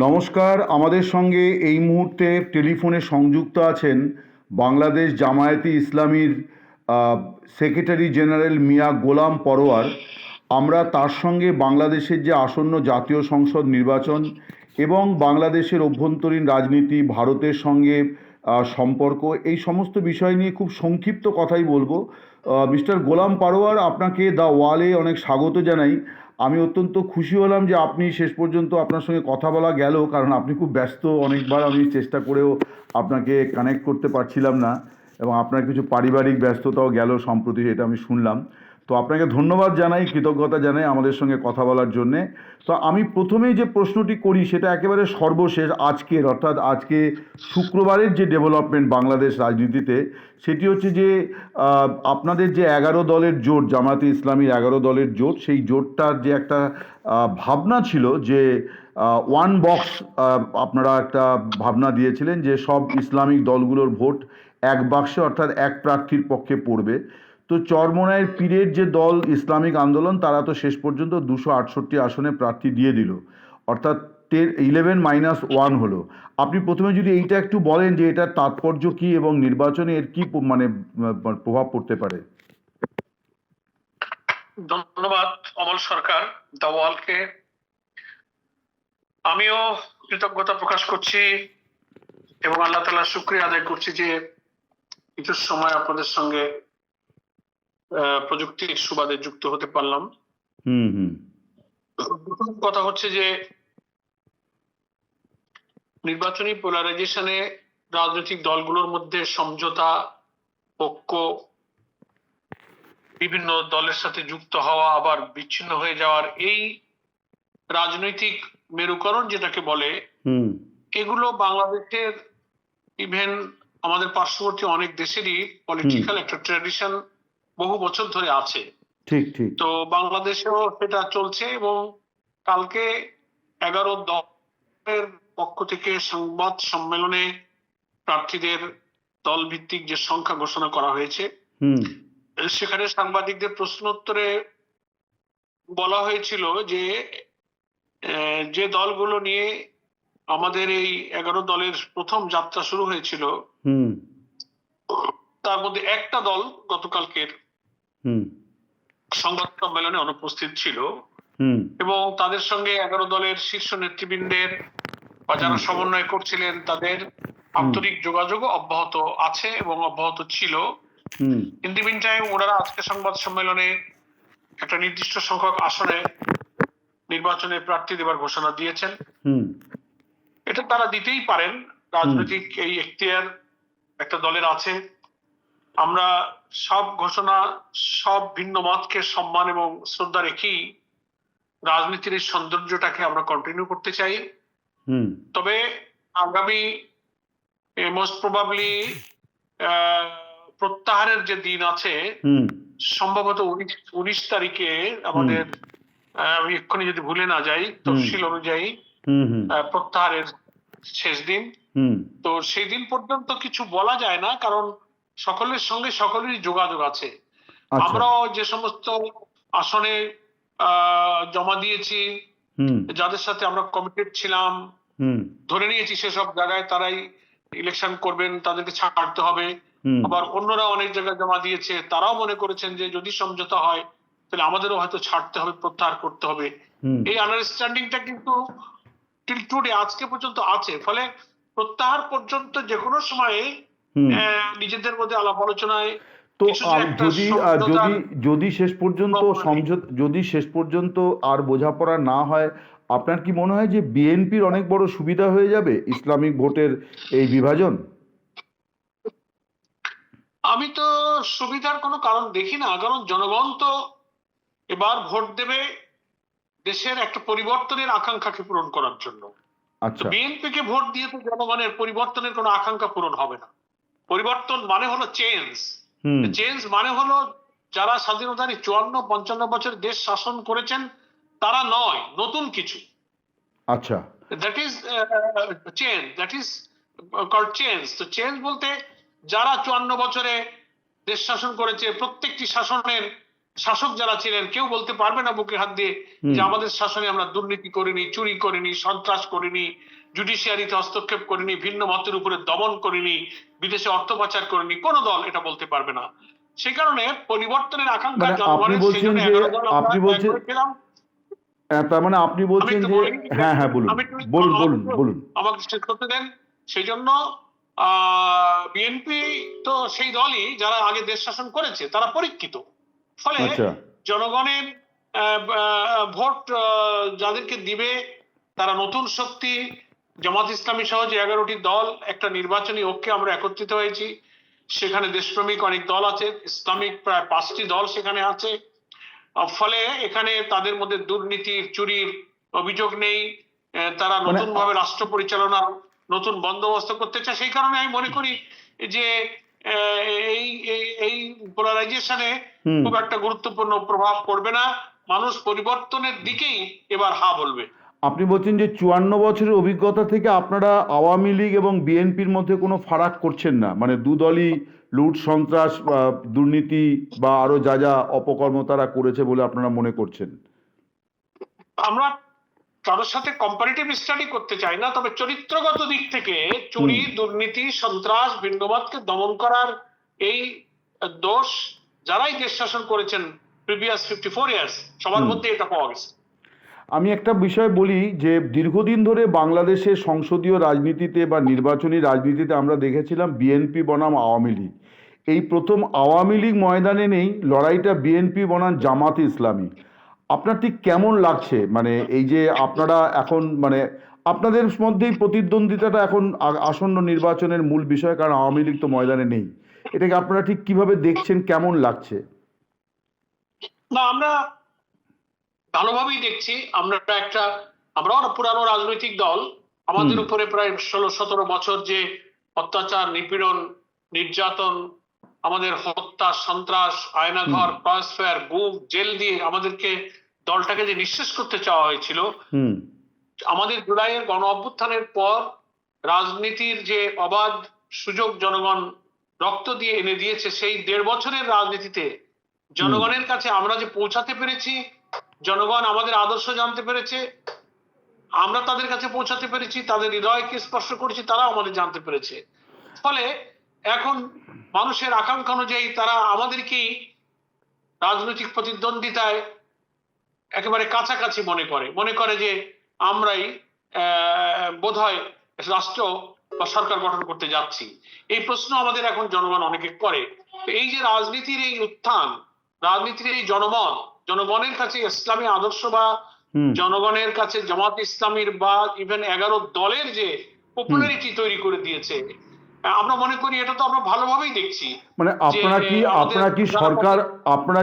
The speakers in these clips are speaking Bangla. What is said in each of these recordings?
নমস্কার। আমাদের সঙ্গে এই মুহূর্তে টেলিফোনে সংযুক্ত আছেন বাংলাদেশ জামায়াতে ইসলামীর সেক্রেটারি জেনারেল মিয়া গোলাম পরোয়ার। আমরা তার সঙ্গে বাংলাদেশের যে আসন্ন জাতীয় সংসদ নির্বাচন এবং বাংলাদেশের অভ্যন্তরীণ রাজনীতি, ভারতের সঙ্গে সম্পর্ক, এই সমস্ত বিষয় নিয়ে খুব সংক্ষিপ্ত কথাই বলবো। মিস্টার গোলাম পরোয়ার, আপনাকে দ্য ওয়ালে অনেক স্বাগত জানাই। আমি অত্যন্ত খুশি হলাম যে আপনি শেষ পর্যন্ত আপনার সঙ্গে কথা বলা গেল, কারণ আপনি খুব ব্যস্ত। অনেকবার আমি চেষ্টা করেও আপনাকে কানেক্ট করতে পারছিলাম না, এবং আপনার কিছু পারিবারিক ব্যস্ততাও গেল সম্প্রতি, এটা আমি শুনলাম। তো আপনাকে ধন্যবাদ জানাই, কৃতজ্ঞতা জানাই আমাদের সঙ্গে কথা বলার জন্যে। তো আমি প্রথমেই যে প্রশ্নটি করি সেটা একেবারে সর্বশেষ, আজকের অর্থাৎ আজকে শুক্রবারের যে ডেভেলপমেন্ট বাংলাদেশ রাজনীতিতে, সেটি হচ্ছে যে আপনাদের যে 11 দলের জোট, জামায়াতে ইসলামীর 11 দলের জোট, সেই জোটটার যে একটা ভাবনা ছিল যে ওয়ান বক্স, আপনারা একটা ভাবনা দিয়েছিলেন যে সব ইসলামিক দলগুলোর ভোট এক বাক্সে অর্থাৎ এক প্রার্থীর পক্ষে পড়বে। তো চরমোনাইয়ের পীরের যে দল ইসলামিক আন্দোলন, তারা তো শেষ পর্যন্ত 268 আসনে প্রার্থী দিয়ে দিল, অর্থাৎ 11-1 হলো। আপনি প্রথমে যদি এইটা একটু বলেন যে এটার তাৎপর্য কি এবং নির্বাচনে এর কি মানে প্রভাব পড়তে পারে। ধন্যবাদ অমল সরকার, দ্য ওয়ালকে। আমিও কৃতজ্ঞতা প্রকাশ করছি এবং আল্লাহ তাআলার শুকরিয়া আদায় করছি যে কিছু সময় আপনাদের সঙ্গে প্রযুক্তির সুবাদে যুক্ত হতে পারলাম। প্রথম কথা হচ্ছে যে নির্বাচনী পোলারাইজেশনে রাজনৈতিক দলগুলোর মধ্যে সমঝোতা, ঐক্য, বিভিন্ন দলের সাথে যুক্ত হওয়া আবার বিচ্ছিন্ন হয়ে যাওয়ার এই রাজনৈতিক মেরুকরণ যেটাকে বলে, এগুলো বাংলাদেশের ইভেন আমাদের পার্শ্ববর্তী অনেক দেশেরই পলিটিক্যাল একটা ট্র্যাডিশন বহু বছর ধরে আছে। ঠিক ঠিক। তো বাংলাদেশেও সেটা চলছে এবং কালকে 11 দলের পক্ষ থেকে সংবাদ সম্মেলনে প্রার্থীদের দল ভিত্তিক যে সংখ্যা ঘোষণা করা হয়েছে, সেখানে সাংবাদিকদের প্রশ্নোত্তরে বলা হয়েছিল যে যে দলগুলো নিয়ে আমাদের এই 11 দলের প্রথম যাত্রা শুরু হয়েছিল, তার মধ্যে একটা দল গতকালকের সংবাদ সম্মেলনে অনুপস্থিত ছিল এবং তাদের সঙ্গে 11 দলের শীর্ষ নেতৃবৃন্দের বা যারা সমন্বয় করছিলেন তাদের আন্তরিক যোগাযোগ অব্যাহত আছে এবং অব্যাহত ছিল। ইন দি মিন টাইম ওনারা আজকে সংবাদ সম্মেলনে একটা নির্দিষ্ট সংখ্যক আসনে নির্বাচনে প্রার্থী দেবার ঘোষণা দিয়েছেন। এটা তারা দিতেই পারেন, রাজনৈতিক এই এখতিয়ার একটা দলের আছে। আমরা সব ঘোষণা, সব ভিন্ন মতকে সম্মান এবং শ্রদ্ধা রেখেই রাজনীতির এই সৌন্দর্যটাকে আমরা কন্টিনিউ করতে চাই। তবে আগামী মোস্ট প্রবাবলি প্রত্যাহারের যে দিন আছে, সম্ভবত 19 তারিখে আমাদের, আমি এক্ষুনি যদি ভুলে না যাই, তফসিল অনুযায়ী প্রত্যাহারের শেষ দিন। তো সেই দিন পর্যন্ত কিছু বলা যায় না, কারণ সকলের সঙ্গে সকলেরই যোগাযোগ আছে। আমরাও যে সমস্ত আসনে জমা দিয়েছি, যাদের সাথে আমরা কমিটেড ছিলাম, ধরে নিয়েছি সেসব জায়গায় তারাই ইলেকশন করবেন, তাদেরকে ছাড়তে হবে। আবার অন্যরা অনেক জায়গায় জমা দিয়েছে, তারাও মনে করেছেন যে যদি সমঝোতা হয় তাহলে আমাদেরও হয়তো ছাড়তে হবে, প্রত্যাহার করতে হবে। এই আন্ডারস্ট্যান্ডিংটা কিন্তু টিল টুডে আজকে পর্যন্ত আছে। ফলে প্রত্যাহার পর্যন্ত যে কোনো সময়ে নিজেদের মধ্যে আলাপ আলোচনায় তো যদি শেষ পর্যন্ত আর বোঝাপড়া না হয়, আপনার কি মনে হয় যে বিএনপির অনেক বড় সুবিধা হয়ে যাবে ইসলামিক ভোটের এই বিভাজন? আমি তো সুবিধার কোনো কারণ দেখি না, কারণ জনগণ তো এবার ভোট দেবে দেশের একটা পরিবর্তনের আকাঙ্ক্ষাকে পূরণ করার জন্য। বিএনপিকে ভোট দিয়ে তো জনগণের পরিবর্তনের কোনো আকাঙ্ক্ষা পূরণ হবে না। পরিবর্তন মানে হলো চেঞ্জ। চেঞ্জ মানে হলো যারা স্বাধীনতার 54-55 বছর দেশ শাসন করেছেন তারা নয়, নতুন কিছু। আচ্ছা, that is change, that is called change. তো চেঞ্জ বলতে যারা 54 বছরে দেশ শাসন করেছে, প্রত্যেকটি শাসনের শাসক যারা ছিলেন কেউ বলতে পারবে না বুকে হাত দিয়ে যে আমাদের শাসনে আমরা দুর্নীতি করিনি, চুরি করিনি, সন্ত্রাস করিনি, জুডিশিয়ারিতে হস্তক্ষেপ করিনি, ভিন্ন মতের উপরে দমন করিনি, বিদেশে অর্থ পাচার করিনি। কোন দল এটা বলতে পারবে না। সেই কারণে পরিবর্তনের আকাঙ্ক্ষা জনগণের, সেই জন্য 11 দল আমরা ত্যাগ করেছিলাম। তার মানে আপনি বলছেন যে হ্যাঁ হ্যাঁ বলুন বলুন বলুন বলুন আমাকে শেষ করতে দেন। সেই জন্য বিএনপি তো সেই দলই যারা আগে দেশ শাসন করেছে, তারা পরীক্ষিত। ফলে জনগণের ভোট যাদেরকে দিবে তারা নতুন শক্তি। জামাত ইসলামী সহ যে 11টি দল একটা নির্বাচনী ঐক্যে আমরা একত্রিত হয়েছি। সেখানে দেশপ্রেমিক অনেক দল আছে, ইসলামিক প্রায় 5টি দল সেখানে আছে। ফলে এখানে তাদের মধ্যে দুর্নীতির, চুরির অভিযোগ নেই। তারা নতুন ভাবে রাষ্ট্র পরিচালনার নতুন বন্দোবস্ত করতে চায়। সেই কারণে আমি মনে করি যে এই পোলারাইজেশনে খুব একটা গুরুত্বপূর্ণ প্রভাব পড়বে না। মানুষ পরিবর্তনের দিকেই এবার হা বলবে। আপনি বলছেন যে 54 বছরের অভিজ্ঞতা থেকে আপনারা আওয়ামী লীগ এবং বিএনপির মধ্যে কোনো ফারাক করছেন না, মানে দুদলই লুট, সন্ত্রাস, দুর্নীতি বা আরো যা যা অপকর্ম তারা করেছে বলে আপনারা মনে করছেন? আমরা কারোর সাথে কম্পারেটিভ স্টাডি করতে চাই না, তবে চরিত্রগত দিক থেকে চুরি, দুর্নীতি, সন্ত্রাস, ভিন্নমতকে দমন করার এই দোষ যারাই দেশ শাসন করেছেন প্রিভিয়াস 54 ইয়ার্স, সবার মধ্যে এটা পাওয়া গেছে। আমি একটা বিষয় বলি যে দীর্ঘদিন ধরে বাংলাদেশের সংসদীয় রাজনীতিতে বা নির্বাচনী রাজনীতিতে আমরা দেখেছিলাম বিএনপি বনাম আওয়ামী লীগ। এই প্রথম আওয়ামী লীগ ময়দানে নেই, লড়াইটা বিএনপি বনাম জামাতে ইসলামী। আপনার ঠিক কেমন লাগছে, মানে এই যে আপনারা এখন মানে আপনাদের মধ্যেই প্রতিদ্বন্দ্বিতাটা এখন আসন্ন নির্বাচনের মূল বিষয়, কারণ আওয়ামী লীগ তো ময়দানে নেই, এটাকে আপনারা ঠিক কিভাবে দেখছেন, কেমন লাগছে? না, আমরা ভালোভাবেই দেখছি। আমরাও পুরানো রাজনৈতিক দল। আমাদের উপরে প্রায় 16-17 বছর যে অত্যাচার, নিপীড়ন, নির্যাতন, আমাদের হত্যা, সন্ত্রাস, আয়নাঘর, ক্রসফায়ার, গুম, জেল দিয়ে আমাদেরকে দলটাকে যে নিঃশেষ করতে চাওয়া হয়েছিল, আমাদের জুলাইয়ের গণ অভ্যুত্থানের পর রাজনীতির যে অবাধ সুযোগ জনগণ রক্ত দিয়ে এনে দিয়েছে, সেই 1.5 বছরের রাজনীতিতে জনগণের কাছে আমরা যে পৌঁছাতে পেরেছি, জনগণ আমাদের আদর্শ জানতে পেরেছে, আমরা তাদের কাছে পৌঁছাতে পেরেছি, তাদের হৃদয়কে স্পর্শ করেছি, তারা আমাদের জানতে পেরেছে। ফলে এখন মানুষের আকাঙ্ক্ষা অনুযায়ী তারা আমাদেরকেই রাজনৈতিক প্রতিদ্বন্দ্বিতায় একেবারে কাছাকাছি মনে করে যে আমরাই বোধহয় রাষ্ট্র বা সরকার গঠন করতে যাচ্ছি। এই প্রশ্ন আমাদের এখন জনগণ অনেকে করে। এই যে রাজনীতির এই উত্থান, রাজনীতির এই জনমত, জনগণের কাছে ইসলামী আদর্শ বা জনগণের কাছে জামাত ইসলামীর বা ইভেন 11 দলের যে পপুলারিটি তৈরি করে দিয়েছে, আমরা মনে করি এটা তো আমরা ভালোভাবেই দেখছি। মানে আপনারা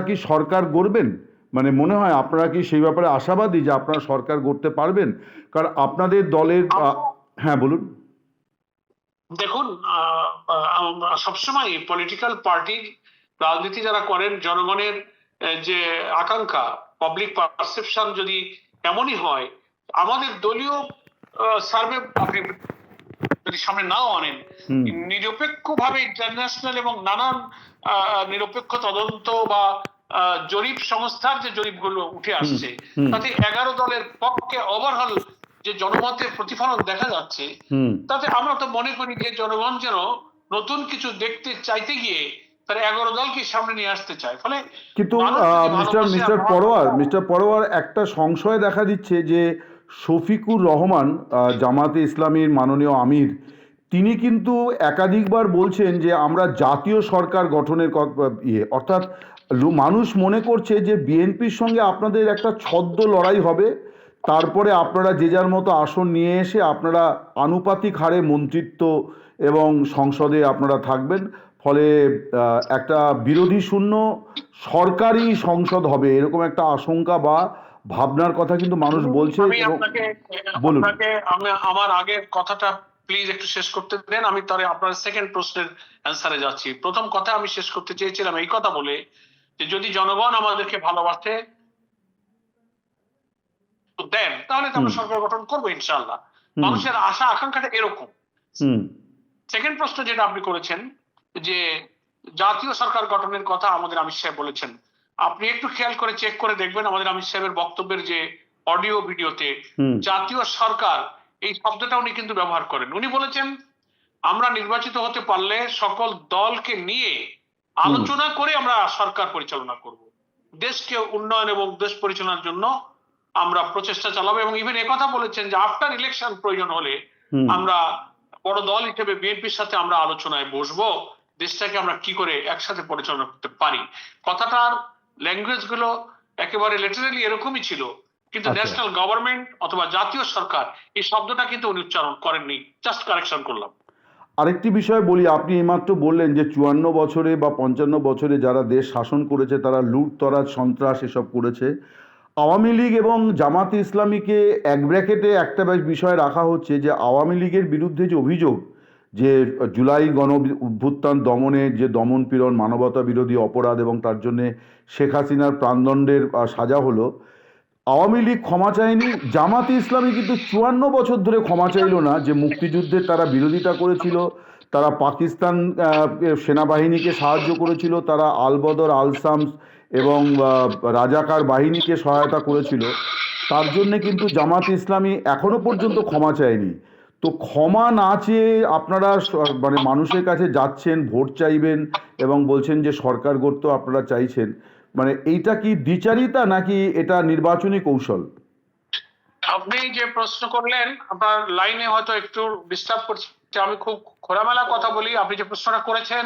কি সরকার গড়বেন? মানে মনে হয় আপনারা কি সেই ব্যাপারে আশাবাদী যে আপনারা সরকার গড়তে পারবেন? কারণ আপনাদের দলের হ্যাঁ বলুন। দেখুন, সবসময় পলিটিক্যাল পার্টি রাজনীতি যারা করেন, জনগণের যে আকাঙ্ক্ষা, পাবলিক পারসেপশন যদি এমনই হয়, আমাদের দলীয় সার্ভে আপনি যদি সামনে নাও আনেন, নিরপেক্ষভাবে ইন্টারন্যাশনাল এবং নানান নিরপেক্ষ তদন্ত বা জরিপ সংস্থার যে জরিপগুলো উঠে আসছে, তাতে 11 দলের পক্ষে ওভারঅল যে জনমতের প্রতিফলন দেখা যাচ্ছে, তাতে আমরা তো মনে করি যে জনগণ যেন নতুন কিছু দেখতে চাইতে গিয়ে তার 11 দলকে সামনে নিয়ে আসতে চায়। ফলে কিন্তু মিস্টার পরোয়ার একটা সংশয় দেখা দিচ্ছে যে শফিকুর রহমান, জামাতে ইসলামীর মাননীয় আমির, তিনি কিন্তু একাধিকবার বলছেন যে আমরা জাতীয় সরকার গঠনের অর্থাৎ মানুষ মনে করছে যে বিএনপির সঙ্গে আপনাদের একটা ছদ্ম লড়াই হবে, তারপরে আপনারা যে যার মতো আসন নিয়ে এসে আপনারা আনুপাতিক হারে মন্ত্রিত্ব এবং সংসদে আপনারা থাকবেন, ফলে একটা বিরোধী শূন্য সরকারি সংসদ হবে, এরকম একটা আশঙ্কা বা ভাবনার কথা কিন্তু মানুষ বলছে। বলুন, আমার আগের কথাটা প্লিজ একটু শেষ করতে দেন, আমি তাহলে আপনার সেকেন্ড প্রশ্নের অ্যান্সারে যাচ্ছি। প্রথম কথা আমি শেষ করতে চেয়েছিলাম এই কথা বলে যে যদি জনগণ আমাদেরকে ভালোবাসে দেন, তাহলে তো আমরা সরকার গঠন করবো ইনশাআল্লাহ। মানুষের আশা আকাঙ্ক্ষাটা এরকম। সেকেন্ড প্রশ্ন যেটা আপনি করেছেন যে জাতীয় সরকার গঠনের কথা আমাদের আমির সাহেব বলেছেন, আপনি একটু খেয়াল করে চেক করে দেখবেন আমাদের আমির সাহেবের বক্তব্যের যে অডিও ভিডিওতে জাতীয় সরকার এই শব্দটা উনি কিন্তু ব্যবহার করেন। উনি বলেছেন আমরা নির্বাচিত হতে পারলে সকল দলকে নিয়ে আলোচনা করে আমরা সরকার পরিচালনা করব, দেশকে উন্নয়ন এবং দেশ পরিচালনার জন্য আমরা প্রচেষ্টা চালাবো, এবং ইভেন একথা বলেছেন যে আফটার ইলেকশন প্রয়োজন হলে আমরা বড় দল হিসেবে বিএনপির সাথে আমরা আলোচনায় বসবো, দেশটাকে আমরা কি করে একসাথে পরিচালনা করতে পারি। কথাটার ল্যাঙ্গুয়েজ গুলো একেবারে লিটারালি এরকমই ছিল, কিন্তু ন্যাশনাল গভর্নমেন্ট অথবা জাতীয় সরকার এই শব্দটা কিন্তু উনি উচ্চারণ করেননি। জাস্ট কারেকশন করলাম। আরেকটি বিষয় বলি, আপনি এইমাত্র বললেন যে 54 বছরে বা 55 বছরে যারা দেশ শাসন করেছে তারা লুটতরাজ সন্ত্রাস এসব করেছে। আওয়ামী লীগ এবং জামাতে ইসলামীকে এক ব্র্যাকেটে একটা বিষয় রাখা হচ্ছে যে আওয়ামী লীগের বিরুদ্ধে যে অভিযোগ যে জুলাই গণ অভ্যুত্থান দমনের যে দমন পীড়ন মানবতা বিরোধী অপরাধ এবং তার জন্যে শেখ হাসিনার প্রাণদণ্ডের সাজা হলো, আওয়ামী লীগ ক্ষমা চায়নি, জামাতে ইসলামী কিন্তু 54 বছর ধরে ক্ষমা চাইল না যে মুক্তিযুদ্ধের তারা বিরোধিতা করেছিল, তারা পাকিস্তান সেনাবাহিনীকে সাহায্য করেছিল, তারা আলবদর আলসামস এবং রাজাকার বাহিনীকে সহায়তা করেছিল, তার জন্যে কিন্তু জামাতে ইসলামী এখনো পর্যন্ত ক্ষমা চায়নি। তো ক্ষমা না চেয়ে আপনারা মানে মানুষের কাছে যাচ্ছেন, ভোট চাইবেন এবং বলছেন যে সরকার গড়তে আপনারা চাইছেন, মানে এইটা কি দ্বিচারিতা নাকি এটা নির্বাচনী কৌশল? আপনি যে প্রশ্ন করলেন আপনার লাইনে হয়তো একটু ডিস্টার্ব করছে, আমি খুব খোলামেলা কথা বলি। আপনি যে প্রশ্নটা করেছেন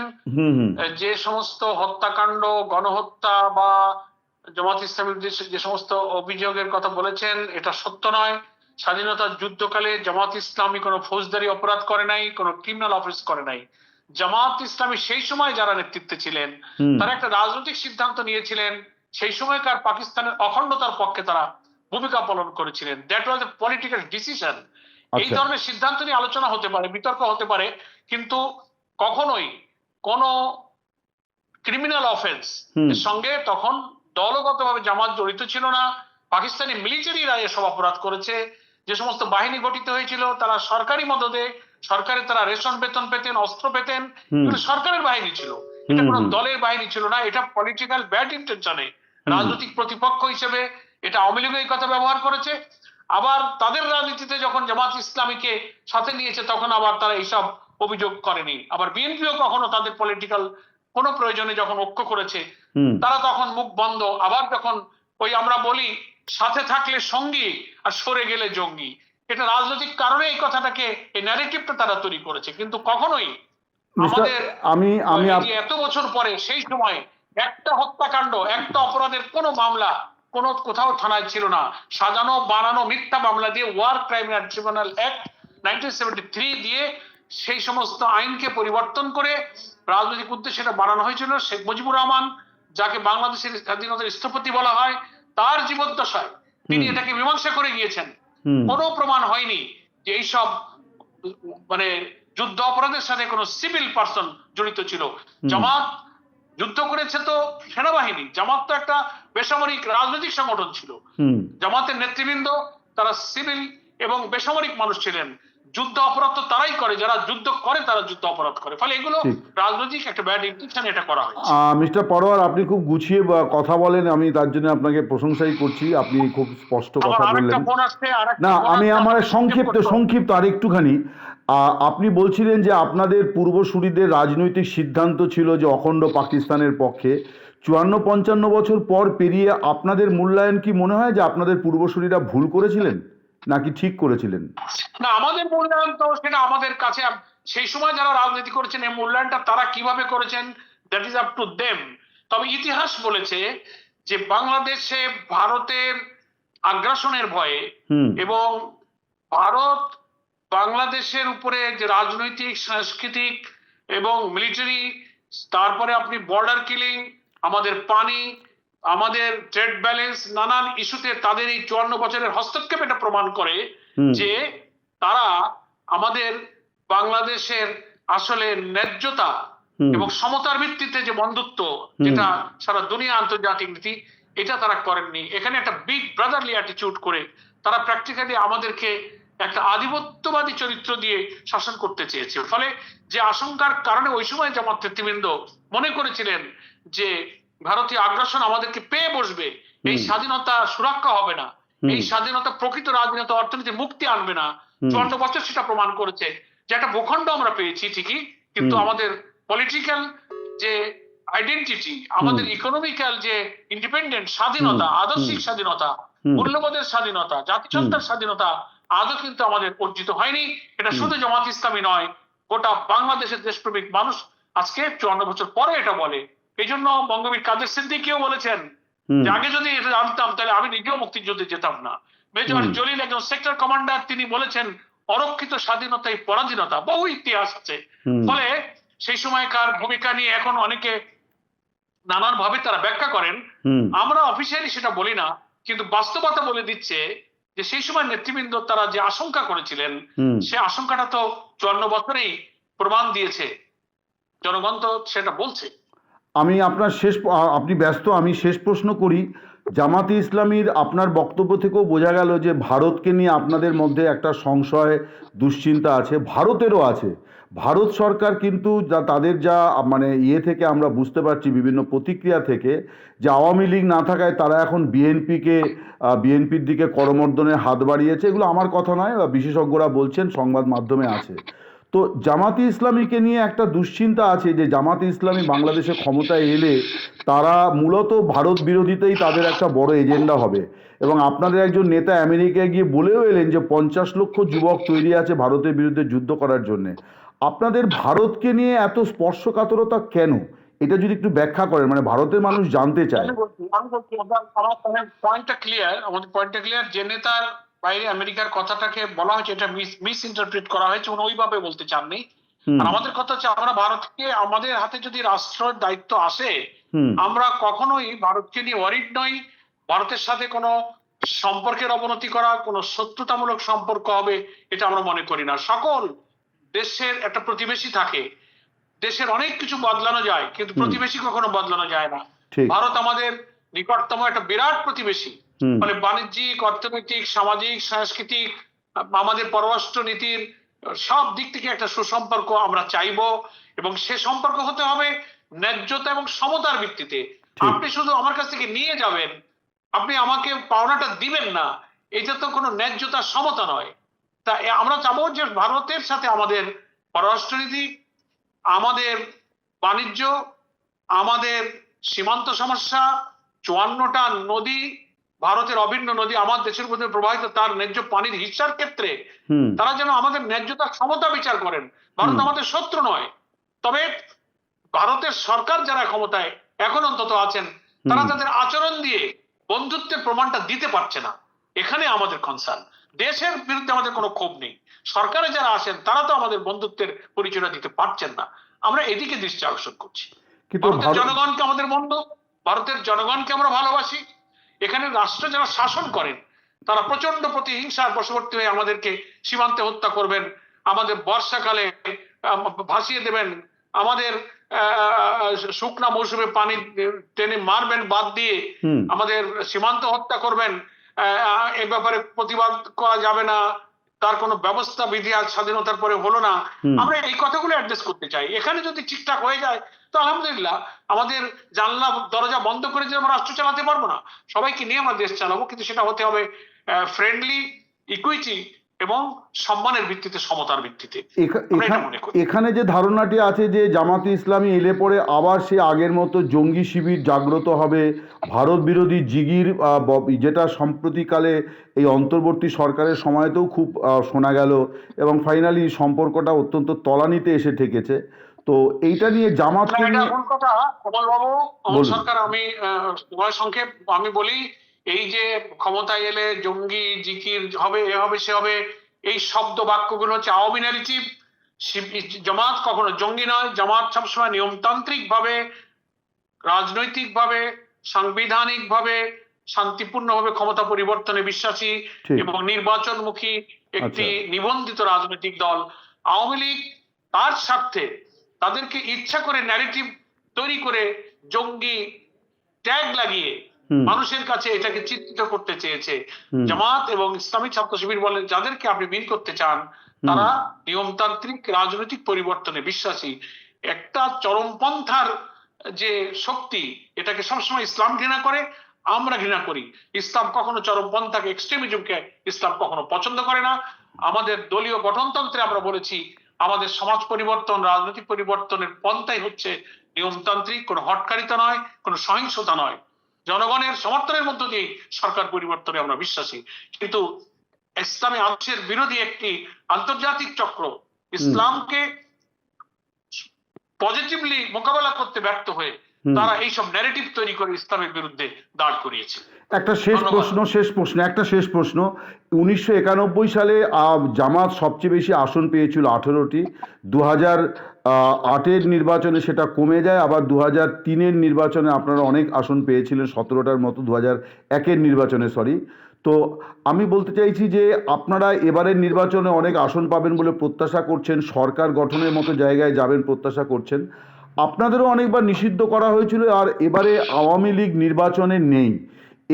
যে সমস্ত হত্যাকাণ্ড, গণহত্যা বা জামাত ইসলামীর যে সমস্ত অভিযোগের কথা বলেছেন এটা সত্য নয়। স্বাধীনতার যুদ্ধকালে জামাত ইসলামী কোনো ফৌজদারি অপরাধ করে নাই, কোনো ক্রিমিনাল অফেন্স করে নাই। জামাত ইসলামী সেই সময় যারা নেতৃত্বে ছিলেন তারা একটা রাজনৈতিক সিদ্ধান্ত নিয়েছিলেন, সেই সময়কার পাকিস্তানের অখণ্ডতার পক্ষে তারা ভূমিকা পালন করেছিলেন। That was a political decision. এই ধরনের সিদ্ধান্ত নিয়ে আলোচনা হতে পারে, বিতর্ক হতে পারে, কিন্তু কখনোই কোন ক্রিমিনাল অফেন্স এর সঙ্গে তখন দলগতভাবে জামাত জড়িত ছিল না। পাকিস্তানি মিলিটারিরা এসব অপরাধ করেছে। যে সমস্ত বাহিনী গঠিত হয়েছিল তারা সরকারি মদদে, সরকারের তারা রেশন বেতন পেতেন, অস্ত্র পেতেন, এগুলো সরকারের বাহিনী ছিল, এটা কোনো দলের বাহিনী ছিল না। এটা পলিটিক্যাল ব্যাড ইন্টেনশনে রাজনৈতিক প্রতিপক্ষ হিসেবে এটা আওয়ামী লীগ এই কথা ব্যবহার করেছে। আবার তাদের রাজনীতিতে যখন জামাত ইসলামীকে সাথে নিয়েছে তখন আবার তারা এইসব অভিযোগ করেনি। আবার বিএনপিও কখনো তাদের পলিটিক্যাল কোন প্রয়োজনে যখন ঐক্য করেছে তারা তখন মুখ বন্ধ। আবার যখন ওই আমরা বলি সাথে থাকলে সঙ্গী আর সরে গেলে জঙ্গি, এটা রাজনৈতিক কারণে এই কথাটাকে, এই ন্যারেটিভটা তারা তৈরি করেছে। কিন্তু কখনোই আমাদের এত বছর পরে সেই সময় একটা হত্যাকাণ্ড, একটা অপরাধের কোনো মামলা কোনো কোথাও থানায় ছিল না। সাজানো বানানো মিথ্যা মামলা দিয়ে ওয়ার ক্রাইমিনাল ট্রিব্যুনাল অ্যাক্ট 1973 দিয়ে সেই সমস্ত আইনকে পরিবর্তন করে রাজনৈতিক উদ্দেশ্যে এটা বানানো হয়েছিল। শেখ মুজিবুর রহমান, যাকে বাংলাদেশের স্বাধীনতার স্থপতি বলা হয়, তার জীবদ্দশায় তিনি এটাকে মীমাংসা করে গিয়েছেন। কোনো প্রমাণ হয়নি যে এইসব মানে যুদ্ধ অপরাধের সাথে কোনো সিভিল পার্সন জড়িত ছিল। জামাত যুদ্ধ করেছে তো সেনাবাহিনী, জামাত তো একটা বেসামরিক রাজনৈতিক সংগঠন ছিল। জামাতের নেতৃবৃন্দ তারা সিভিল এবং বেসামরিক মানুষ ছিলেন। যুদ্ধ অপরাধ তো তারাই করে যারা যুদ্ধ করে, তারা যুদ্ধ অপরাধ করে। ফলে এগুলো রাজনৈতিক একটা ব্যাড ইন্টেনশন এটা করা হয়। মিস্টার পরোয়ার, আপনি খুব গুছিয়ে কথা বলেন, আমি তার জন্য আপনাকে প্রশংসাই করছি। আপনি খুব স্পষ্ট কথা বললেন। না, আমি আমার সংক্ষিপ্ত আর একটুখানি, আপনি বলছিলেন যে আপনাদের পূর্বসূরিদের রাজনৈতিক সিদ্ধান্ত ছিল যে অখণ্ড পাকিস্তানের পক্ষে। 54-55 বছর পর পেরিয়ে আপনাদের মূল্যায়ন কি মনে হয় যে আপনাদের পূর্বসূরিরা ভুল করেছিলেন নাকি ঠিক করেছিলেন? না, আমাদের মূল্যায়ন তো সেটা আমাদের কাছে, সেই সময় যারা রাজনীতি করেছেন এই মূল্যায়নটা তারা কিভাবে করেছেন that is up to them. তবে ইতিহাস বলেছে যে বাংলাদেশে ভারতের আগ্রাসনের ভয়ে এবং ভারত বাংলাদেশের উপরে যে রাজনৈতিক, সাংস্কৃতিক এবং মিলিটারি, তারপরে আপনি বর্ডার কিলিং, আমাদের পানি, আমাদের ট্রেড ব্যালেন্স, নানান ইস্যুতে তাদের এই 54 বছরের হস্তক্ষেপ এটা প্রমাণ করে যে তারা আমাদের বাংলাদেশের আসলে ন্যায্যতা এবং সমতার ভিত্তিতে যে বন্ধুত্ব, যেটা সারা দুনিয়া আন্তর্জাতিক নীতি, এটা তারা করেননি। এখানে একটা বিগ ব্রাদারলি অ্যাটিটিউড করে তারা প্র্যাকটিক্যালি আমাদেরকে একটা আধিপত্যবাদী চরিত্র দিয়ে শাসন করতে চেয়েছে। ফলে যে আশঙ্কার কারণে ওই সময় জামাত নেতৃবৃন্দ মনে করেছিলেন যে ভারতীয় আগ্রাসন আমাদেরকে পেয়ে বসবে, এই স্বাধীনতা সুরক্ষা হবে না, এই স্বাধীনতা প্রকৃত রাজনীতি অর্থনীতি মুক্তি আনবে না। 54 বছর সেটা প্রমাণ করেছে যে একটা ভূখণ্ড আমরা পেয়েছি ঠিকই, কিন্তু আমাদের পলিটিক্যাল যে আইডেন্টিটি, আমাদের ইকোনমিক্যাল যে ইন্ডিপেন্ডেন্ট স্বাধীনতা, আদর্শিক স্বাধীনতা, মূল্যবোধের স্বাধীনতা, জাতিসত্তার স্বাধীনতা আজও কিন্তু আমাদের অর্জিত হয়নি। এটা শুধু জামাত ইসলামী নয়, গোটা বাংলাদেশের দেশপ্রেমিক মানুষ আজকে 54 বছর পরে এটা বলে। এই জন্য বঙ্গবীর কাদের সিদ্দিকীও বলেছেন যে আগে যদি এটা জানতাম তাহলে আমি নিজেও মুক্তিযুদ্ধে যেতাম না। মেজর জলিল একজন সেক্টর কমান্ডার, তিনি বলেছেন অরক্ষিত স্বাধীনতাই পরাধীনতা, বহু ইতিহাস আছে। ফলে সেই সময়কার ভূমিকা নিয়ে এখন অনেকে নানান ভাবে তারা ব্যাখ্যা করেন, আমরা অফিসিয়ালি সেটা বলি না, কিন্তু বাস্তবতা বলে দিচ্ছে যে সেই সময় নেতৃবৃন্দ তারা যে আশঙ্কা করেছিলেন সে আশঙ্কাটা তো 54 বছরেই প্রমাণ দিয়েছে, জনগণ তো সেটা বলছে। আমি আপনার আপনি ব্যস্ত, আমি শেষ প্রশ্ন করি। জামাতে ইসলামীর আপনার বক্তব্য থেকেও বোঝা গেল যে ভারতকে নিয়ে আপনাদের মধ্যে একটা সংশয় দুশ্চিন্তা আছে, ভারতেরও আছে। ভারত সরকার কিন্তু তাদের যা মানে থেকে আমরা বুঝতে পারছি বিভিন্ন প্রতিক্রিয়া থেকে, যে আওয়ামী লীগ না থাকায় তারা এখন বিএনপির দিকে করমর্দনের হাত বাড়িয়েছে। এগুলো আমার কথা নয়, বিশেষজ্ঞরা বলছেন, সংবাদ মাধ্যমে আছে। তো জামাতে ইসলামীকে নিয়ে একটা দুশ্চিন্তা আছে যে জামাতে ইসলামী বাংলাদেশে ক্ষমতায় এলে তারা মূলত ভারত বিরোধিতাই তাদের একটা বড় এজেন্ডা হবে। এবং আপনাদের একজন নেতা আমেরিকায় গিয়ে বলেও এলেন যে 50 লক্ষ যুবক তৈরি আছে ভারতের বিরুদ্ধে যুদ্ধ করার জন্যে। আপনাদের ভারতকে নিয়ে এত স্পর্শকাতরতা কেন, এটা যদি একটু ব্যাখ্যা করেন, মানে ভারতের মানুষ জানতে চায়। আমার পয়েন্টটা ক্লিয়ার, যে নেতার বাইরে আমেরিকার কথাটাকে বলা হয়েছে এটা মিস ইন্টারপ্রিট করা হয়েছে, উনি ওইভাবে বলতে চাননি। আর আমাদের কথা হচ্ছে আমরা ভারতকে, আমাদের হাতে যদি রাষ্ট্রের দায়িত্ব আসে, আমরা কখনোই ভারতকে নিয়ে ওয়ারিড নই। ভারতের সাথে কোনো সম্পর্কের অবনতি করা, কোনো শত্রুতামূলক সম্পর্ক হবে এটা আমরা মনে করি না। সকল দেশের একটা প্রতিবেশী থাকে, দেশের অনেক কিছু বদলানো যায় কিন্তু প্রতিবেশী কখনো বদলানো যায় না। ভারত আমাদের নিকটতম একটা বিরাট প্রতিবেশী, মানে বাণিজ্যিক, অর্থনৈতিক, সামাজিক, সাংস্কৃতিক, আমাদের পররাষ্ট্র নীতির সব দিক থেকে একটা সুসম্পর্ক আমরা চাইবো, এবং সে সম্পর্ক হতে হবে ন্যায্যতা এবং সমতার ভিত্তিতে। আপনি শুধু আমার কাছ থেকে নিয়ে যাবেন, আপনি আমাকে পাওনাটা দিবেন না, এটা তো কোনো ন্যায্যতা সমতা নয়। তা আমরা চাবো যে ভারতের সাথে আমাদের পররাষ্ট্রনীতি, আমাদের বাণিজ্য, আমাদের সীমান্ত সমস্যা, 54টা নদী, ভারতের অভিন্ন নদী আমার দেশের মধ্যে প্রবাহিত, তার ন্যায্য পানির হিস্সার ক্ষেত্রে তারা যেন আমাদের ন্যায্যতা সমতা বিচার করেন। ভারত আমাদের শত্রু নয়, তবে ভারতের সরকার যারা ক্ষমতায় এখন অন্তত আছেন তারা তাদের আচরণ দিয়ে বন্ধুত্বের প্রমাণটা দিতে পারছে না, এখানে আমাদের কনসার্ন। দেশের বিরুদ্ধে আমাদের কোনো ক্ষোভ নেই, সরকারে যারা আসেন তারা তো আমাদের বন্ধুত্বের পরিচয়টা দিতে পারছেন না, আমরা এদিকে দৃষ্টি আকর্ষণ করছি। ভারতের জনগণকে আমাদের বন্ধু, ভারতের জনগণকে আমরা ভালোবাসি। এখানে রাষ্ট্র যারা শাসন করেন তারা প্রচন্ড প্রতিহিংসার বশবর্তী হয়ে আমাদেরকে সীমান্তে হত্যা করবেন, আমাদের বর্ষাকালে ভাসিয়ে দেবেন, আমাদের শুকনা মৌসুমে পানি টেনে মারবেন বাদ দিয়ে, আমাদের সীমান্ত হত্যা করবেন, এ ব্যাপারে প্রতিবাদ করা যাবে না, তার কোনো ব্যবস্থা বিধি আজ স্বাধীনতার পরে হলো না। আমরা এই কথাগুলো অ্যাড্রেস করতে চাই। এখানে যদি ঠিকঠাক হয়ে যায় তো আলহামদুলিল্লাহ, আমাদের জানলা দরজা বন্ধ করে যে আমরা রাষ্ট্র চালাতে পারবো না, সবাইকে নিয়ে আমরা দেশ চালাবো, কিন্তু সেটা হতে হবে ফ্রেন্ডলি, ইকুইটি এবং সম্মানের ভিত্তিতে, সমতার ভিত্তিতে। এখানে যে ধারণাটি আছে যে জামাতে ইসলামী এলে পরে আবার সে আগের মতো জঙ্গি শিবির জাগ্রত হবে, ভারত বিরোধী জিগির, যেটা সম্প্রতিকালে এই অন্তর্বর্তী সরকারের সময়তেও খুব শোনা গেল, এবং ফাইনালি সম্পর্কটা অত্যন্ত তলানিতে এসে ঠেকেছে। তো এইটা নিয়ে জামাতকে নিয়ে কথা কমলবাবু, সরকার, আমি সময় সংক্ষেপ আমি বলি, এই যে ক্ষমতায় এলে জঙ্গি জিকির হবে, এ হবে, সে হবে, এই শব্দ বাক্যগুলো হচ্ছে আওয়ামী ন্যারেটিভ। জামাত কখনো জঙ্গি নয়, জামাত সবসময় নিয়মতান্ত্রিক ভাবে, রাজনৈতিক ভাবে, সাংবিধানিক ভাবে, শান্তিপূর্ণ ভাবে ক্ষমতা পরিবর্তনে বিশ্বাসী এবং নির্বাচনমুখী একটি নিবন্ধিত রাজনৈতিক দল। আওয়ামী লীগ তার স্বার্থে তাদেরকে ইচ্ছা করে ন্যারেটিভ তৈরি করে জঙ্গি ট্যাগ লাগিয়ে মানুষের কাছে এটাকে চিত্রিত করতে চেয়েছে। জামাত এবং ইসলামী ছাত্র শিবির বলেন, যাদেরকে আপনি বিন করতে চান তারা নিয়মতান্ত্রিক রাজনৈতিক পরিবর্তনে বিশ্বাসী। একটা চরমপন্থার যে শক্তি, এটাকে সবসময় ইসলাম ঘৃণা করে, আমরা ঘৃণা করি। ইসলাম কখনো চরমপন্থাকে, এক্সট্রিমিজমকে ইসলাম কখনো পছন্দ করে না। আমাদের দলীয় গঠনতন্ত্রে আমরা বলেছি আমাদের সমাজ পরিবর্তন, রাজনৈতিক পরিবর্তনের পন্থাই হচ্ছে নিয়মতান্ত্রিক, কোনো হটকারিতা নয়, কোনো সহিংসতা নয়। জনগণের সমর্থনের মধ্য দিয়ে সরকার পরিবর্তনে আমরা বিশ্বাসী। কিন্তু ইসলামী আদর্শের বিরোধী একটি আন্তর্জাতিক চক্র ইসলামকে পজিটিভলি মোকাবেলা করতে ব্যর্থ হয়ে তারা এইসব ন্যারেটিভ তৈরি করে ইসলামের বিরুদ্ধে দাঁড় করিয়েছে। একটা শেষ প্রশ্ন 1991 সালে জামাত সবচেয়ে বেশি আসন পেয়েছিল 18টি। 2008-এর নির্বাচনে সেটা কমে যায়, আবার 2003-এর নির্বাচনে আপনারা অনেক আসন পেয়েছিলেন, 17টার মতো 2001-এর নির্বাচনে, সরি। তো আমি বলতে চাইছি যে আপনারা এবারের নির্বাচনে অনেক আসন পাবেন বলে প্রত্যাশা করছেন, সরকার গঠনের মতো জায়গায় যাবেন প্রত্যাশা করছেন। আপনাদেরও অনেকবার নিষিদ্ধ করা হয়েছিল, আর এবারে আওয়ামী লীগ নির্বাচনে নেই।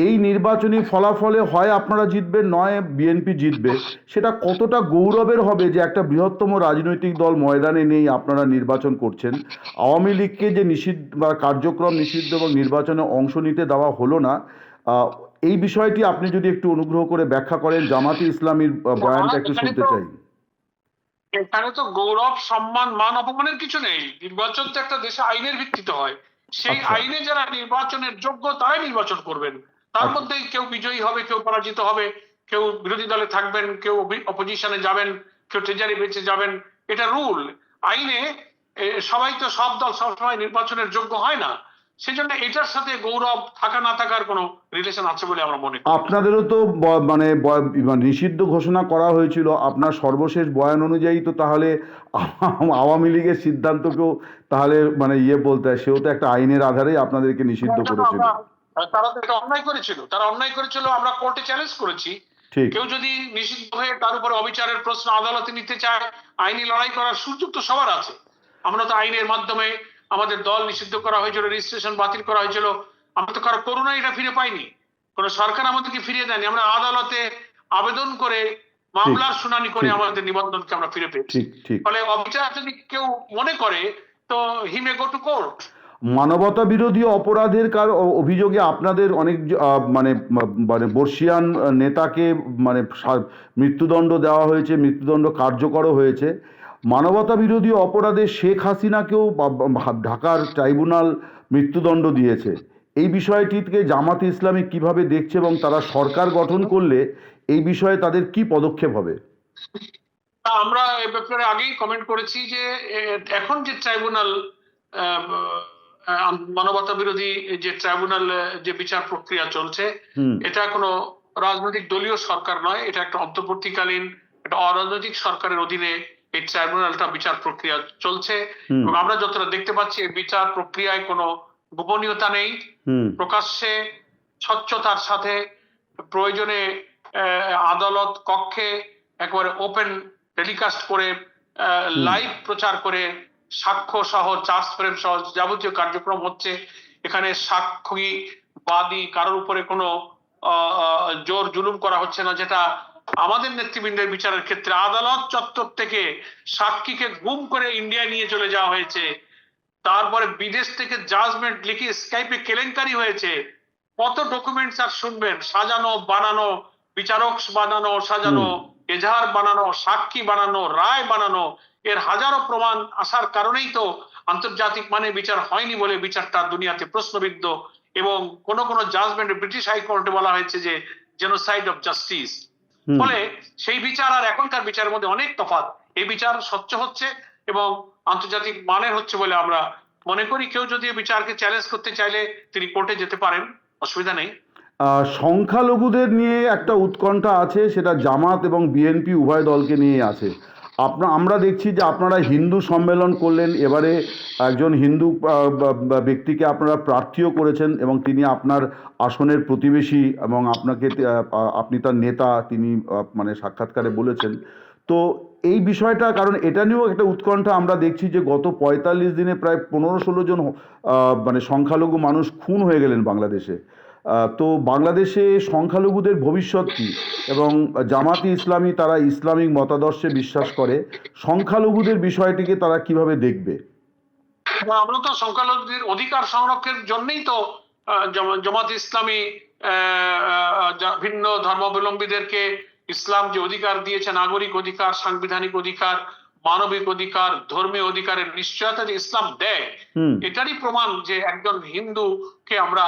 এই নির্বাচনী ফলাফলে হয় আপনারা জিতবেন, নয় বিএনপি জিতবে। সেটা কতটা গৌরবের হবে যে একটা বৃহত্তম রাজনৈতিক দল ময়দানে নেই, আপনারা নির্বাচন করছেন। আওয়ামী লীগকে যে নিষিদ্ধ বা কার্যক্রম নিষিদ্ধ এবং নির্বাচনে অংশ নিতে দেওয়া হলো না, এই বিষয়টি আপনি যদি একটু অনুগ্রহ করে ব্যাখ্যা করেন, জামাতে ইসলামীর বয়ানটা একটু শুনতে চাই। এখানে তো গৌরব, সম্মান, মান অপমানের কিছু নেই। নির্বাচন তো একটা দেশে আইনের ভিত্তিতে হয়। সেই আইনে যারা নির্বাচনের যোগ্য তারাই নির্বাচন করবেন। তার মধ্যে কেউ বিজয়ী হবে, কেউ পরাজিত হবে, কেউ বিরোধী দলে থাকবেন, কেউ অপোজিশনে যাবেন, কেউ ট্রেজারি বেঁচে যাবেন। এটা রুল। আইনে সবাই তো, সব দল সবসময় নির্বাচনের যোগ্য হয় না। সেজন্য এটার সাথে গৌরব থাকা না থাকার কোনো রিলেশন আছে বলে আমরা মনে করি। আপনাদেরও তো মানে নিষিদ্ধ ঘোষণা করা হয়েছিল, আপনার সর্বশেষ বয়ান অনুযায়ী তো তাহলে আওয়ামী লীগের সিদ্ধান্তকেও তাহলে মানে বলতে হয়, সেও তো একটা আইনের আধারেই আপনাদেরকে নিষিদ্ধ করেছিল। তারা তো এটা অন্যায় করেছিল, আমরা কোর্টে চ্যালেঞ্জ করেছি। কেউ যদি নিষিদ্ধ হয়ে তার উপরে অবিচারের প্রশ্ন আদালতে নিতে চায়, আইনি লড়াই করার সুযোগ তো সবার আছে। আমরা তো আইনের মাধ্যমে, আমাদের দল নিষিদ্ধ করা হয়েছিল, রেজিস্ট্রেশন বাতিল করা হয়েছিল, আমরা তো কারো করুণায় এটা ফিরে পাইনি, কোন সরকার আমাদেরকে ফিরিয়ে দেয়নি। আমরা আদালতে আবেদন করে, মামলার শুনানি করে আমাদের নিবন্ধনকে আমরা ফিরে পেয়েছি। ফলে অবিচার যদি কেউ মনে করে তো হি মে গো টু কোর্ট। মানবতা বিরোধী অপরাধের অভিযোগে আপনাদের অনেক মানে মানে বর্ষিয়ান নেতাকে মানে মৃত্যুদণ্ড দেওয়া হয়েছে, মৃত্যুদণ্ড কার্যকরও হয়েছে। মানবতা বিরোধী অপরাধে শেখ হাসিনাকেও ঢাকার ট্রাইব্যুনাল মৃত্যুদণ্ড দিয়েছে। এই বিষয়টিকে জামাতে ইসলামী কিভাবে দেখছে, এবং তারা সরকার গঠন করলে এই বিষয়ে তাদের কি পদক্ষেপ হবে? আমরা এ ব্যাপারে আগেই কমেন্ট করেছি যে এখন যে ট্রাইব্যুনাল, মানবতা বিরোধী যে ট্রাইব্যুনাল, যে বিচার প্রক্রিয়া চলছে, এটা কোনো রাজনৈতিক দলীয় সরকার নয়, এটা একটা অন্তর্বর্তীকালীন, একটা অরাজনৈতিক সরকারের অধীনে এই ট্রাইব্যুনালটা বিচার প্রক্রিয়া চলছে। এবং আমরা যতটা দেখতে পাচ্ছি এই বিচার প্রক্রিয়ায় কোনো গোপনীয়তা নেই, প্রকাশ্যে স্বচ্ছতার সাথে প্রয়োজনে আদালত কক্ষে একবারে ওপেন টেলিকাস্ট করে, লাইভ প্রচার করে, সাক্ষ্য সহ, চার্জ ফ্রেম সহ যাবতীয় কার্যক্রম হচ্ছে। এখানে সাক্ষী বাদী কারোর উপরে কোনো জোর জুলুম করা হচ্ছে না, যেটা আমাদের নেতৃবৃন্দের বিচারের ক্ষেত্রে আদালত চত্বর থেকে সাক্ষীকে গুম করে ইন্ডিয়ায় নিয়ে চলে যাওয়া হয়েছে। তারপরে বিদেশ থেকে জাজমেন্ট লিখে স্কাইপে কেলেঙ্কারি হয়েছে। কত ডকুমেন্টস আর শুনবেন, সাজানো বানানো, বিচারক বানানো সাজানো, এজাহার বানানো, সাক্ষী বানানো, রায় বানানো, এর হাজারো প্রমাণ আসার কারণেই তো আন্তর্জাতিক মানে বিচার হয়নি বলে বিচারটা দুনিয়াতে প্রশ্নবিদ্ধ। এবং কোন কোন জাজমেন্টে ব্রিটিশ হাইকোর্টে বলা হয়েছে যে জেনোসাইড অফ জাস্টিস। ফলে সেই বিচার আর এখনকার বিচারের মধ্যে অনেক তফাৎ। এই বিচার স্বচ্ছ হচ্ছে এবং আন্তর্জাতিক মানের হচ্ছে বলে আমরা মনে করি। কেউ যদি বিচারকে চ্যালেঞ্জ করতে চাইলে তিনি কোর্টে যেতে পারেন, অসুবিধা নেই। সংখ্যালঘুদের নিয়ে একটা উৎকণ্ঠা আছে, সেটা জামাত এবং বিএনপি উভয় দলকে নিয়ে আছে। আমরা দেখছি যে আপনারা হিন্দু সম্মেলন করলেন, এবারে একজন হিন্দু ব্যক্তিকে আপনারা প্রার্থীও করেছেন এবং তিনি আপনার আসনের প্রতিবেশী এবং আপনি তার নেতা, তিনি মানে সাক্ষাৎকারে বলেছেন। তো এই বিষয়টা, কারণ এটা নিয়েও একটা উৎকণ্ঠা আমরা দেখছি যে গত 45 দিনে প্রায় 15-16 জন মানে সংখ্যালঘু মানুষ খুন হয়ে গেলেন বাংলাদেশে। তো বাংলাদেশে সংখ্যালঘুদের ভবিষ্যৎ কী, এবং জামাতে ইসলামী তারা ইসলামিক মতাদর্শে বিশ্বাস করে, সংখ্যালঘুদের বিষয়টিকে তারা কিভাবে দেখবে? আমরা তো সংখ্যালঘুদের অধিকার সংরক্ষণের জন্যই তো জামাত ইসলামী ভিন্ন ধর্মাবলম্বীদেরকে ইসলাম যে অধিকার দিয়েছে, নাগরিক অধিকার, সাংবিধানিক অধিকার, মানবিক অধিকার, ধর্মীয় অধিকারের নিশ্চয়তা যে ইসলাম দেয়, এটারই প্রমাণ যে একজন হিন্দুকে আমরা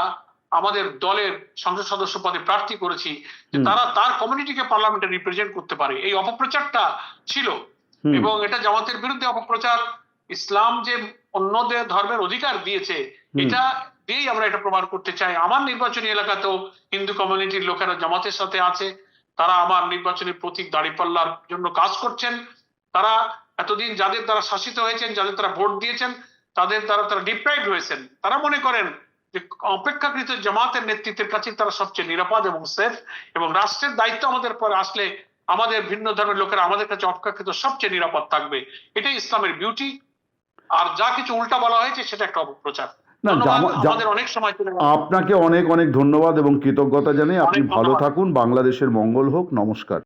আমাদের দলের সংসদ সদস্য পদে প্রার্থী করেছি, যে তারা তার কমিউনিটিকে পার্লামেন্টে রিপ্রেজেন্ট করতে পারে। এই অপপ্রচারটা ছিল, এবং এটা জামাতের বিরুদ্ধে অপপ্রচার। ইসলাম যে অন্যদের ধর্মের অধিকার দিয়েছে, এটা দিয়েই আমরা এটা প্রমাণ করতে চাই। আমার নির্বাচনী এলাকাতেও হিন্দু কমিউনিটির লোকেরা জামাতের সাথে আছে, তারা আমার নির্বাচনী প্রতীক দাঁড়িপাল্লার জন্য কাজ করছেন। তারা এতদিন যাদের দ্বারা শাসিত হয়েছেন, যাদের তারা ভোট দিয়েছেন, তাদের দ্বারা তারা ডিপ্রাইভড হয়েছেন, তারা মনে করেন যে অপেক্ষাকৃত জামাতের নেতৃত্বের কাছে তারা সবচেয়ে নিরাপদ এবং সেফ, এবং রাষ্ট্রের দায়িত্ব আমাদের পরে আসলে আমাদের ভিন্ন ধর্মের লোকেরা আমাদের কাছে অপেক্ষাকৃত সবচেয়ে নিরাপদ থাকবে। এটাই ইসলামের বিউটি। আর যা কিছু উল্টা বলা হয়েছে সেটা একটা অপপ্রচার। না, আমাদের অনেক সময় চলে গেল। আপনাকে অনেক অনেক ধন্যবাদ এবং কৃতজ্ঞতা জানাই। আপনি অনেক ভালো ধন্যবাদ। থাকুন। বাংলাদেশের মঙ্গল হোক। নমস্কার।